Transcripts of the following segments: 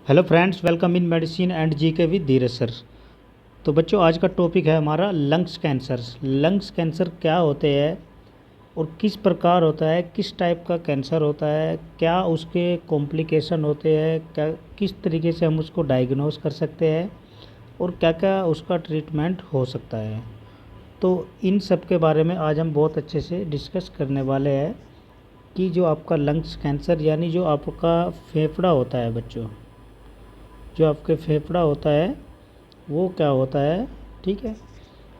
Hello friends, welcome in medicine and GK with Dheeraj sir. तो बच्चों, आज का टॉपिक है हमारा लंग्स कैंसर। लंग्स कैंसर क्या होते हैं और किस प्रकार होता है, किस टाइप का कैंसर होता है, क्या उसके कॉम्प्लिकेशन होते हैं, क्या किस तरीके से हम उसको डायग्नोस कर सकते हैं और क्या क्या उसका ट्रीटमेंट हो सकता है। तो इन सब के बारे में आज हम बहुत अच्छे से डिस्कस करने वाले हैं कि जो आपका लंग्स कैंसर यानी जो आपका फेफड़ा होता है बच्चों, जो आपके फेफड़ा होता है वो क्या होता है। ठीक है,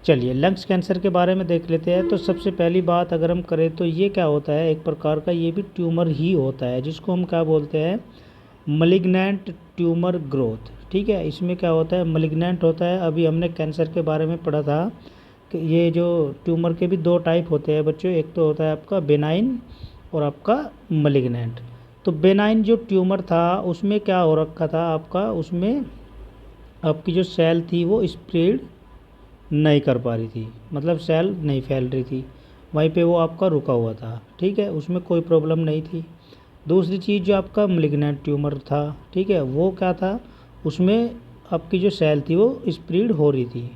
चलिए लंग्स कैंसर के बारे में देख लेते हैं। तो सबसे पहली बात अगर हम करें तो ये क्या होता है, एक प्रकार का ये भी ट्यूमर ही होता है जिसको हम क्या बोलते हैं, मलिग्नेंट ट्यूमर ग्रोथ। ठीक है, इसमें क्या होता है, मलिग्नेंट होता है। अभी हमने कैंसर के बारे में पढ़ा था कि ये जो ट्यूमर के भी दो टाइप होते हैं बच्चों, एक तो होता है आपका बेनाइन और आपका मलिग्नेंट। तो बेनाइन जो ट्यूमर था उसमें क्या हो रखा था आपका, उसमें आपकी जो सेल थी वो स्प्रेड नहीं कर पा रही थी, मतलब सेल नहीं फैल रही थी, वहीं पे वो आपका रुका हुआ था। ठीक है, उसमें कोई प्रॉब्लम नहीं थी। दूसरी चीज़ जो आपका मलिग्नेंट ट्यूमर था, ठीक है, वो क्या था, उसमें आपकी जो सेल थी वो स्प्रेड हो रही थी,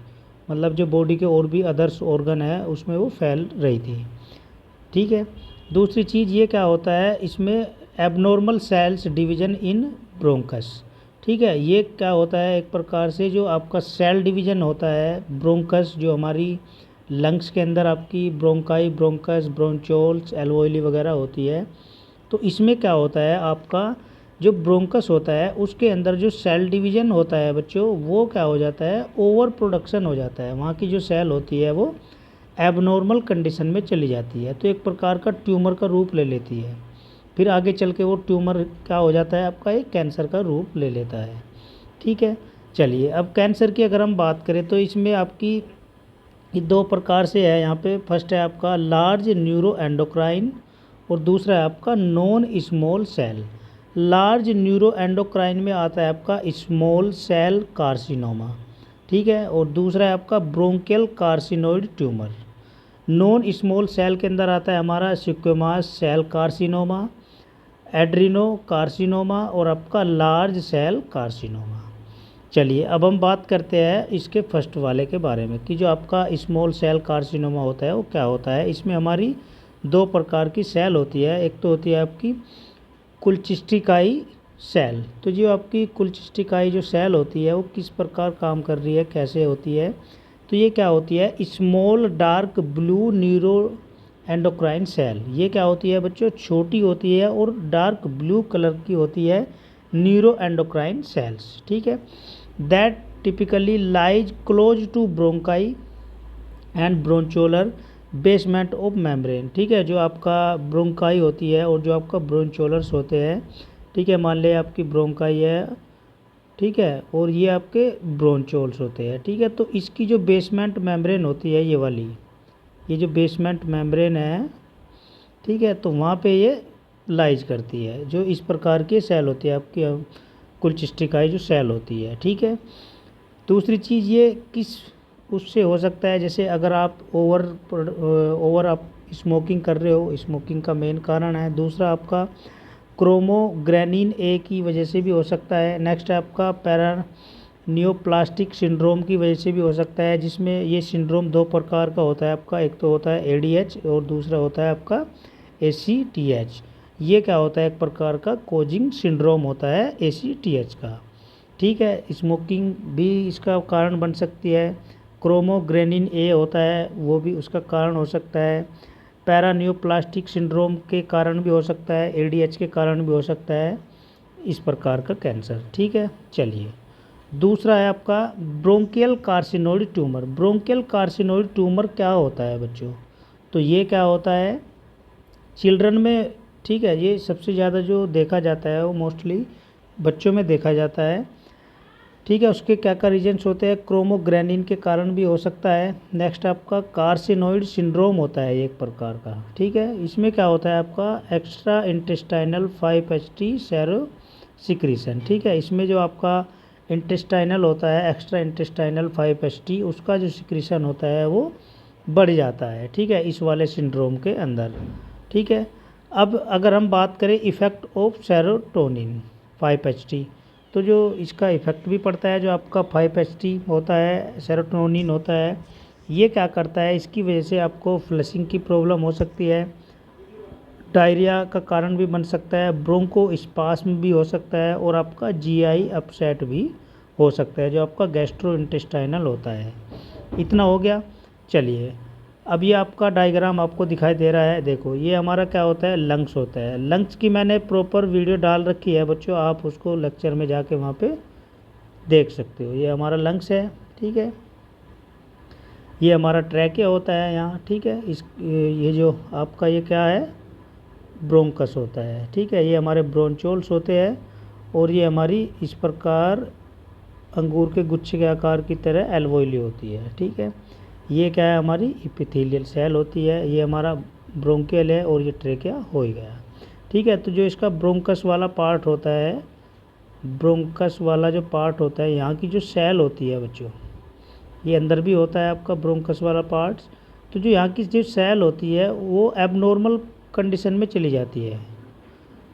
मतलब जो बॉडी के और भी अदर्स ऑर्गन है उसमें वो फैल रही थी। ठीक है, दूसरी चीज़ ये क्या होता है, इसमें abnormal cells division in bronchus. ठीक है, ये क्या होता है, एक प्रकार से जो आपका सेल डिवीजन होता है ब्रोंकस, जो हमारी लंग्स के अंदर आपकी ब्रोंकाई, ब्रोंकस, ब्रोंचोल्स, एल्वोइली वगैरह होती है। तो इसमें क्या होता है, आपका जो ब्रोंकस होता है उसके अंदर जो सेल डिवीजन होता है बच्चों, वो क्या हो जाता है, ओवर प्रोडक्शन हो जाता है। वहाँ की जो सेल होती है वो एबनॉर्मल कंडीशन में चली जाती है, तो एक प्रकार का ट्यूमर का रूप ले लेती है। फिर आगे चल के वो ट्यूमर क्या हो जाता है, आपका एक कैंसर का रूप ले लेता है। ठीक है, चलिए अब कैंसर की अगर हम बात करें तो इसमें आपकी ये दो प्रकार से है। यहाँ पे फर्स्ट है आपका लार्ज न्यूरो एंडोक्राइन और दूसरा है आपका non small cell. Large neuroendocrine में आता है आपका स्मॉल सेल कार्सिनोमा। ठीक है, और दूसरा है आपका bronchial carcinoid tumour. Non small cell के अंदर आता है हमारा squamous cell carcinoma, adenocarcinoma और आपका लार्ज सेल कार्सिनोमा। चलिए अब हम बात करते हैं इसके फर्स्ट वाले के बारे में कि जो आपका स्मॉल सेल कार्सिनोमा होता है वो क्या होता है। इसमें हमारी दो प्रकार की सेल होती है, एक तो होती है आपकी कुलचिस्टिकाई सेल। तो जो आपकी कुलचिस्टिकाई जो सेल होती है वो किस प्रकार काम कर रही है, कैसे होती है, तो ये क्या होती है, small dark blue neuroendocrine cell. ये क्या होती है बच्चों, छोटी होती है और डार्क ब्लू कलर की होती है न्यूरो एंडोक्राइन सेल्स। ठीक है, that typically lies close to bronchi and bronchiolar basement of membrane. ठीक है, जो आपका ब्रोंकाई होती है और जो आपका ब्रोंचोलर्स होते हैं, ठीक है, मान लिया आपकी ब्रोंकाई है, ठीक है, और ये आपके ब्रोंचोल्स होते हैं। ठीक है, तो इसकी जो बेसमेंट मेम्ब्रेन होती है ये वाली, ये जो बेसमेंट मेम्ब्रेन है, ठीक है, तो वहाँ पे ये लाइज करती है। जो इस प्रकार की सेल होती है आपकी कुलचिस्टिकाई जो सेल होती है। ठीक है, दूसरी चीज़ ये किस उससे हो सकता है, जैसे अगर आप ओवर आप स्मोकिंग कर रहे हो, स्मोकिंग का मेन कारण है। दूसरा आपका क्रोमोग्रेनिन ए की वजह से भी हो सकता है। नेक्स्ट है आपका पैरानियोप्लास्टिक सिंड्रोम की वजह से भी हो सकता है, जिसमें ये सिंड्रोम दो प्रकार का होता है आपका, एक तो होता है एडीएच और दूसरा होता है आपका एसीटीएच। ये क्या होता है, एक प्रकार का कोजिंग सिंड्रोम होता है एसीटीएच का। ठीक है, स्मोकिंग भी इसका कारण बन सकती है। क्रोमोग्रेनिन ए होता है वो भी उसका कारण हो सकता है। पैरानियोप्लास्टिक सिंड्रोम के कारण भी हो सकता है, एडीएच के कारण भी हो सकता है इस प्रकार का कैंसर। ठीक है, चलिए दूसरा है आपका bronchial carcinoid tumour. Bronchial carcinoid tumour क्या होता है बच्चों, तो ये क्या होता है चिल्ड्रन में। ठीक है, ये सबसे ज़्यादा जो देखा जाता है वो मोस्टली बच्चों में देखा जाता है। ठीक है, उसके क्या क्या रीजन्स होते हैं, क्रोमोग्रेनिन के कारण भी हो सकता है। नेक्स्ट आपका कार्सिनोइड सिंड्रोम होता है एक प्रकार का। ठीक है, इसमें क्या होता है आपका extra intestinal 5-HT sero secretion. ठीक है, इसमें जो आपका इंटेस्टाइनल होता है, एक्स्ट्रा इंटेस्टाइनल 5-HT, उसका जो सिक्रीशन होता है वो बढ़ जाता है। ठीक है, इस वाले सिंड्रोम के अंदर। ठीक है, अब अगर हम बात करें इफ़ेक्ट ऑफ सेरोटोनिन 5-HT, तो जो इसका इफ़ेक्ट भी पड़ता है, जो आपका 5-HT होता है, सेरोटोनिन होता है, ये क्या करता है, इसकी वजह से आपको फ्लशिंग की प्रॉब्लम हो सकती है, डायरिया का कारण भी बन सकता है, ब्रोंको स्पास्म भी हो सकता है, और आपका जीआई अपसेट भी हो सकता है, जो आपका गैस्ट्रोइंटेस्टाइनल होता है। इतना हो गया। चलिए, अब ये आपका डायग्राम आपको दिखाई दे रहा है। देखो, ये हमारा क्या होता है, लंग्स होता है। लंग्स की मैंने प्रॉपर वीडियो डाल रखी है बच्चों, आप उसको लेक्चर में जाके वहाँ पे देख सकते हो। ये हमारा लंग्स है, ठीक है। ये हमारा ट्रैकिया होता है यहाँ, ठीक है। ये जो आपका ये क्या है, ब्रोंकस होता है, ठीक है। ये हमारे ब्रोंचोल्स होते हैं, और ये हमारी इस प्रकार अंगूर के गुच्छे के आकार की तरह एल्वोइली होती है, ठीक है। ये क्या है, हमारी इपिथेलियल सेल होती है। ये हमारा ब्रोंकियल है, और ये ट्रेकिया हो ही गया, ठीक है। तो जो इसका ब्रोंकस वाला पार्ट होता है, ब्रोंकस वाला जो पार्ट होता है, यहाँ की जो सेल होती है बच्चों, ये अंदर भी होता है आपका ब्रोंकस वाला पार्ट्स। तो जो यहाँ की जो सेल होती है वो एबनॉर्मल कंडीशन में चली जाती है,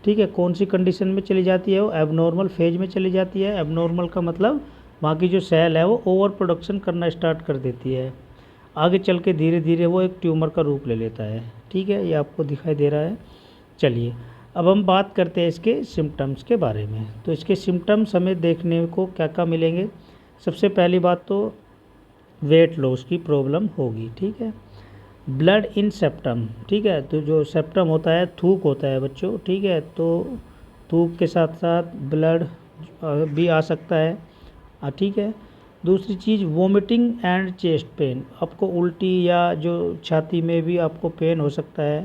ठीक है। कौन सी कंडीशन में चली जाती है, वो एबनॉर्मल फेज में चली जाती है। एबनॉर्मल का मतलब वहाँ की जो सेल है वो ओवर प्रोडक्शन करना स्टार्ट कर देती है। आगे चल के धीरे धीरे वो एक ट्यूमर का रूप ले लेता है, ठीक है। ये आपको दिखाई दे रहा है। चलिए, अब हम बात करते हैं इसके सिम्टम्स के बारे में। तो इसके सिम्टम्स हमें देखने को क्या क्या मिलेंगे। सबसे पहली बात तो वेट लॉस की प्रॉब्लम होगी, ठीक है। ब्लड इन सेप्टम, ठीक है। तो जो सेप्टम होता है, थूक होता है बच्चों, ठीक है। तो थूक के साथ साथ ब्लड भी आ सकता है, ठीक है। दूसरी चीज़, वोमिटिंग एंड चेस्ट पेन, आपको उल्टी या जो छाती में भी आपको पेन हो सकता है।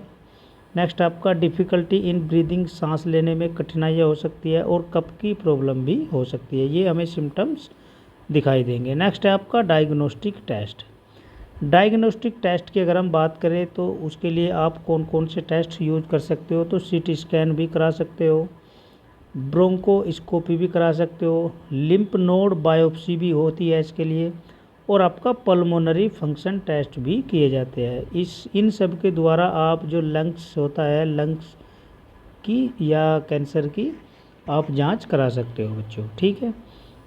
नेक्स्ट, आपका डिफ़िकल्टी इन ब्रीदिंग, सांस लेने में कठिनाइयाँ हो सकती है, और कफ की प्रॉब्लम भी हो सकती है। ये हमें सिम्टम्स दिखाई देंगे। नेक्स्ट है आपका डायग्नोस्टिक टेस्ट। डायग्नोस्टिक टेस्ट की अगर हम बात करें तो उसके लिए आप कौन कौन से टेस्ट यूज कर सकते हो, तो सीटी स्कैन भी करा सकते हो, ब्रोंकोस्कोपी भी करा सकते हो, लिम्फ नोड बायोप्सी भी होती है इसके लिए, और आपका पल्मोनरी फंक्शन टेस्ट भी किए जाते हैं। इन सब के द्वारा आप जो लंग्स होता है, लंग्स की या कैंसर की आप जांच करा सकते हो बच्चों, ठीक है।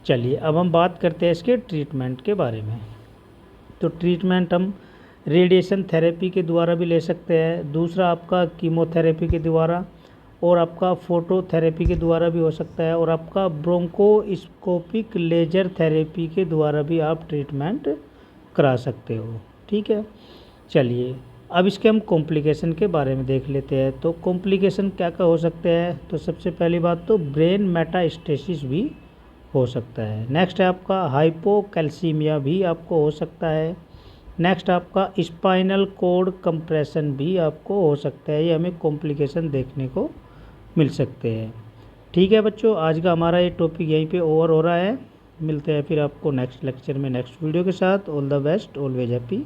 चलिए, अब हम बात करते हैं इसके ट्रीटमेंट के बारे में। तो ट्रीटमेंट हम रेडिएशन थेरेपी के द्वारा भी ले सकते हैं, दूसरा आपका कीमोथेरेपी के द्वारा, और आपका फोटोथेरेपी के द्वारा भी हो सकता है, और आपका ब्रोंकोस्कोपिक लेजर थेरेपी के द्वारा भी आप ट्रीटमेंट करा सकते हो, ठीक है। चलिए, अब इसके हम कॉम्प्लिकेशन के बारे में देख लेते हैं। तो कॉम्प्लिकेशन क्या क्या हो सकते हैं, तो सबसे पहली बात तो ब्रेन मेटास्टेसिस भी हो सकता है। नेक्स्ट है आपका हाइपोकैल्सीमिया भी आपको हो सकता है। नेक्स्ट आपका स्पाइनल कॉर्ड कंप्रेशन भी आपको हो सकता है। ये हमें कॉम्प्लिकेशन देखने को मिल सकते हैं, ठीक है बच्चों। आज का हमारा ये टॉपिक यहीं पे ओवर हो रहा है। मिलते हैं फिर आपको नेक्स्ट लेक्चर में नेक्स्ट वीडियो के साथ। All the best, always happy.